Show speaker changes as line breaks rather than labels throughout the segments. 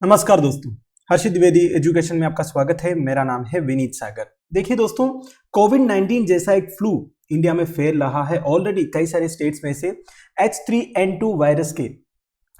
नमस्कार दोस्तों, हर्षित द्विवेदी एजुकेशन में आपका स्वागत है। मेरा नाम है विनीत सागर। देखिए दोस्तों, कोविड-19 जैसा एक फ्लू इंडिया में फैल रहा है। ऑलरेडी कई सारे स्टेट्स में से H3N2 वायरस के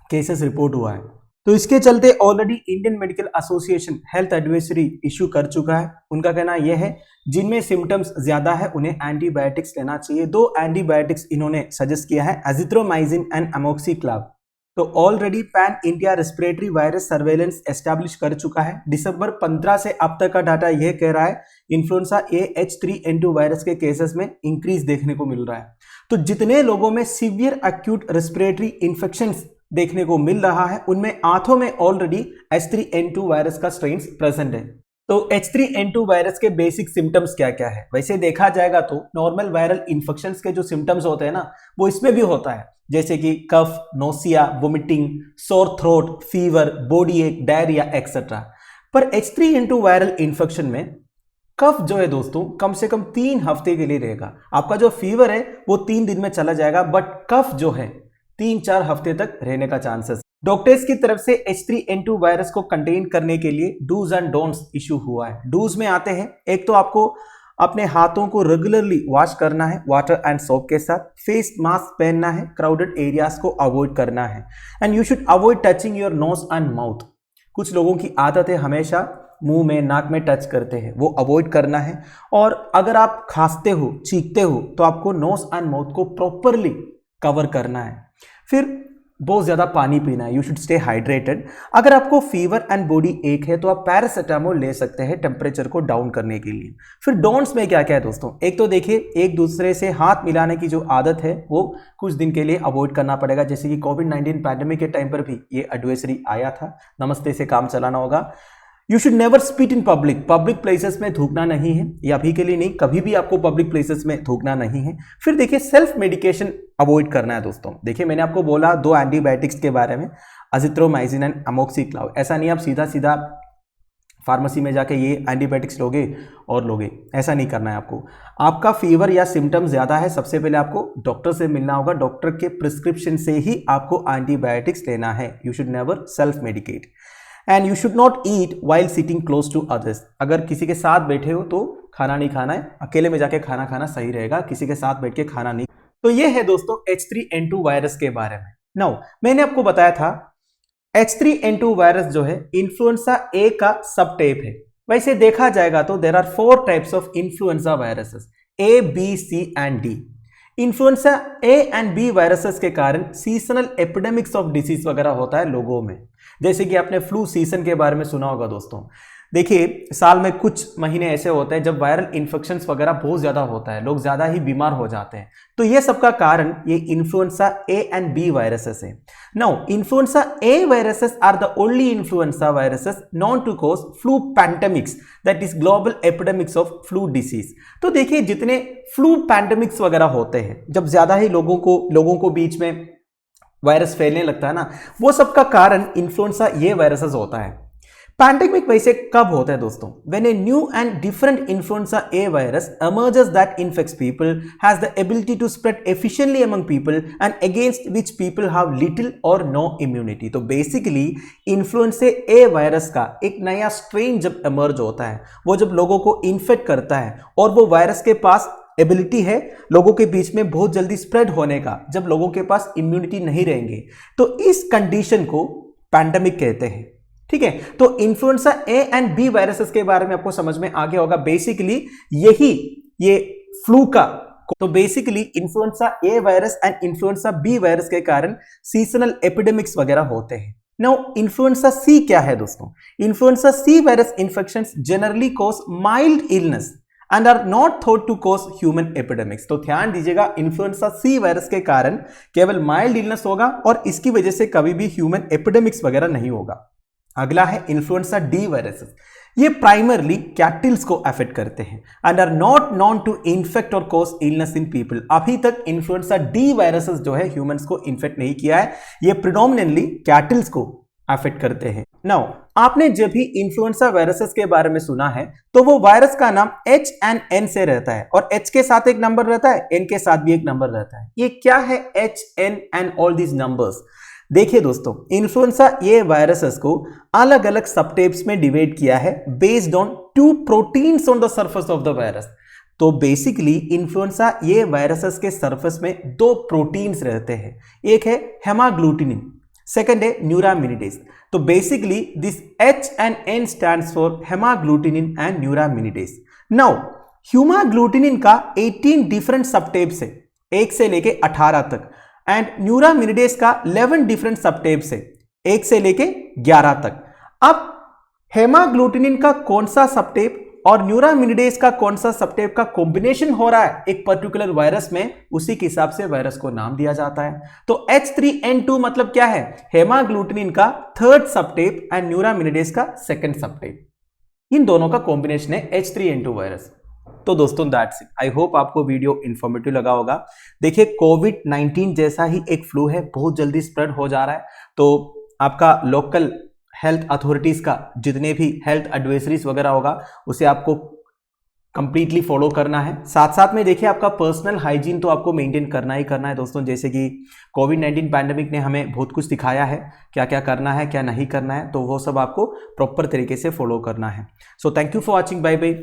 केसेस रिपोर्ट हुआ है। तो इसके चलते already Indian medical association health advisory issue कर चुका है। उनका कहना यह है जिनमें सिम्टम्स ज्यादा है उन्हें एंटीबायोटिक्स लेना चाहिए। दो एंटीबायोटिक्स इन्होंने सजेस्ट किया है, एजिथ्रोमाइसिन एंड अमोक्सिक्लाव। तो already pan India respiratory virus surveillance establish कर चुका है। दिसंबर 15 से अब तक का डाटा यह कह रहा है इन्फ्लुएंजा ए H3N2 वायरस के केसेस में इंक्रीज देखने को मिल रहा है। तो जितने लोगों में सीवियर एक्यूट रेस्पिरेटरी इंफेक्शंस देखने को मिल रहा है उनमें आंखों में ऑलरेडी H3N2 वायरस का स्ट्रेन्स प्रेजेंट है। तो H3N2 वायरस के बेसिक सिम्टम्स क्या क्या है? वैसे देखा जाएगा तो नॉर्मल वायरल इंफेक्शंस के जो सिम्टम्स होते हैं ना, वो इसमें भी होता है, जैसे कि cough, nausea, vomiting, sore throat, fever, body ache, diarrhoea etcetera. पर H3N2 वायरल इंफेक्शन में कफ जो है दोस्तों कम से कम 3 हफ्ते के लिए रहेगा। आपका जो फीवर है वो 3 दिन में चला जाएगा, बट कफ जो है 3-4 हफ्ते तक रहने का चांसेस। डॉक्टर्स की तरफ से H3N2 वायरस को कंटेन करने के लिए डूज एंड डोंट्स इशू हुआ है। डूज में आते हैं, एक तो आपको अपने हाथों को रेगुलरली वॉश करना है वाटर एंड सोप के साथ, फेस मास्क पहनना है, क्राउडेड एरियाज को अवॉइड करना है, and you should avoid touching your nose and mouth. कुछ लोगों की आदत है हमेशा मुंह में, नाक में टच करते हैं, वो अवॉइड करना है। और अगर आप खांसते हो, चीखते हो तो आपको नोज एंड माउथ को प्रॉपरली कवर करना है। फिर बहुत ज़्यादा पानी पीना है, यू शुड स्टे हाइड्रेटेड। अगर आपको फीवर एंड बॉडी एक है तो आप पैरासीटामोल ले सकते हैं टेम्परेचर को डाउन करने के लिए। फिर डोंट्स में क्या क्या है दोस्तों? एक तो देखिए, एक दूसरे से हाथ मिलाने की जो आदत है वो कुछ दिन के लिए अवॉइड करना पड़ेगा, जैसे कि कोविड-19 पैंडेमिक के टाइम पर भी ये एडवाइजरी आया था, नमस्ते से काम चलाना होगा। You should never spit in public places में थूकना नहीं है, ये अभी के लिए नहीं, कभी भी आपको पब्लिक प्लेसेस में थूकना नहीं है। फिर देखिए, सेल्फ मेडिकेशन अवॉइड करना है दोस्तों। देखिए, मैंने आपको बोला 2 एंटीबायोटिक्स के बारे में, एजिथ्रोमाइसिन एंड अमोक्सिक्लाव। ऐसा नहीं आप सीधा सीधा फार्मेसी में जाके ये एंटीबायोटिक्स लोगे और लोगे, ऐसा नहीं करना है आपको। आपका फीवर या सिम्टम ज्यादा है, सबसे पहले आपको डॉक्टर से मिलना होगा, डॉक्टर के प्रिस्क्रिप्शन से ही आपको एंटीबायोटिक्स लेना है। You should never self medicate and you should not eat while sitting close to others. अगर किसी के साथ बैठे हो तो खाना नहीं खाना है, अकेले में जाके खाना खाना सही रहेगा, किसी के साथ बैठ के खाना नहीं। तो ये है दोस्तों H3N2 वायरस के बारे में। नाउ मैंने आपको बताया था H3N2 वायरस जो है इन्फ्लुएंजा ए का सब टाइप है। वैसे देखा जाएगा तो there are 4 types of influenza viruses, A, B, C and D। Influenza A and B viruses के कारण सीजनल एपिडेमिक्स ऑफ डिसीज वगैरह होता है लोगों में, जैसे कि आपने फ्लू सीजन के बारे में सुना होगा दोस्तों। देखिए, साल में कुछ महीने ऐसे होते हैं जब वायरल इन्फेक्शंस वगैरह बहुत ज्यादा होता है, लोग ज्यादा ही बीमार हो जाते हैं। तो ये सबका कारण ये influenza A and B viruses है। Now influenza A viruses are the only influenza viruses known to cause flu pandemics, that is global epidemics of flu disease. तो देखिए, जितने फ्लू पैंडेमिक्स वगैरह होते हैं, जब ज्यादा ही लोगों को बीच में वायरस फैलने लगता है ना, वो सबका कारण इन्फ्लुएंजा ये वायरसेस होता है। पैंडेमिक वैसे कब होता है दोस्तों? When a new and different influenza A virus emerges that infects people, has the ability to spread efficiently among people and against which people have little or no immunity। तो basically influenza A virus का एक नया strain जब emerge होता है, वो जब लोगों को इन्फेक्ट करता है और वो वायरस के पास एबिलिटी है लोगों के बीच में बहुत जल्दी स्प्रेड होने का, जब लोगों के पास इम्यूनिटी नहीं रहेंगे, तो इस कंडीशन को पैंडेमिक कहते हैं। ठीक है, तो influenza A and B viruses के बारे में आपको समझ में आ गया होगा। बेसिकली ये फ्लू का, तो basically influenza A virus and influenza B virus के कारण सीजनल एपिडेमिक्स वगैरह होते हैं। नाउ इन्फ्लुएंजा सी क्या है दोस्तों? Influenza C virus infections generally cause mild illness and are not thought to cause human epidemics. तो ध्यान दीजिएगा, इन्फ्लुएंजा सी वायरस के कारण केवल माइल्ड इलनेस होगा और इसकी वजह से कभी भी ह्यूमन एपिडेमिक्स वगैरह नहीं होगा। अगला है इन्फ्लुएंजा डी वायरसेस। ये प्राइमरली कैटल्स को अफेक्ट करते हैं and are not known to infect और कॉज इलनेस इन पीपल। अभी तक इन्फ्लुएंजा डी वायरसेस जो है ह्यूमंस को इन्फेक्ट नहीं किया है, ये प्रिडोमिनेटली कैटल्स को अफेक्ट करते हैं। नाउ आपने जब भी इन्फ्लुएंजा वायरसेस के बारे में सुना है तो वो वायरस का नाम H एंड N से रहता है, और H के साथ एक नंबर रहता है, N के साथ भी एक नंबर रहता है। ये क्या है H, N and all these numbers? देखिए दोस्तों, इन्फ्लुएंजा ए वायरसेस को अलग अलग सबटाइप्स में डिवाइड किया है based on 2 proteins on the surface of the virus. तो बेसिकली इन्फ्लुएंजा ए वायरसेस के सरफेस में 2 प्रोटीन्स रहते हैं, एक है हेमाग्लूटिनिन, सेकंड है न्यूरामिनिडेज। तो basically this H and N stands for haemagglutinin and neuraminidase. Now haemagglutinin का 18 डिफरेंट सबटाइप्स है, 1 से लेके 18 तक, एंड न्यूरामिनिडेज का 11 डिफरेंट सबटाइप्स है, 1 से लेके 11 तक। अब हेमाग्लूटिनिन का कौन सा सबटाइप और न्यूरामिनिडेज का कौन सा सबटाइप का कॉम्बिनेशन हो रहा है एक पर्टिकुलर वायरस में, उसी के हिसाब से वायरस को नाम दिया जाता है। तो H3N2 मतलब क्या है? हेमाग्लूटिनिन का 3rd सबटाइप एंड न्यूरामिनिडेज का 2nd सबटाइप, इन दोनों का कॉम्बिनेशन है H3N2 वायरस। तो दोस्तों दैट्स इट। आई होप आपको वीडियो इंफॉर्मेटिव लगा होगा। देखिए, कोविड-19 जैसा ही एक फ्लू है, बहुत जल्दी स्प्रेड हो जा रहा है, तो आपका लोकल हेल्थ अथॉरिटीज का जितने भी हेल्थ एडवाइजरीज वगैरह होगा उसे आपको कंप्लीटली फॉलो करना है। साथ साथ में देखिए, आपका पर्सनल हाइजीन तो आपको मेंटेन करना ही करना है दोस्तों। जैसे कि कोविड-19 पैंडेमिक ने हमें बहुत कुछ दिखाया है, क्या क्या करना है क्या नहीं करना है, तो वो सब आपको प्रॉपर तरीके से फॉलो करना है। So thank you for watching, bye bye.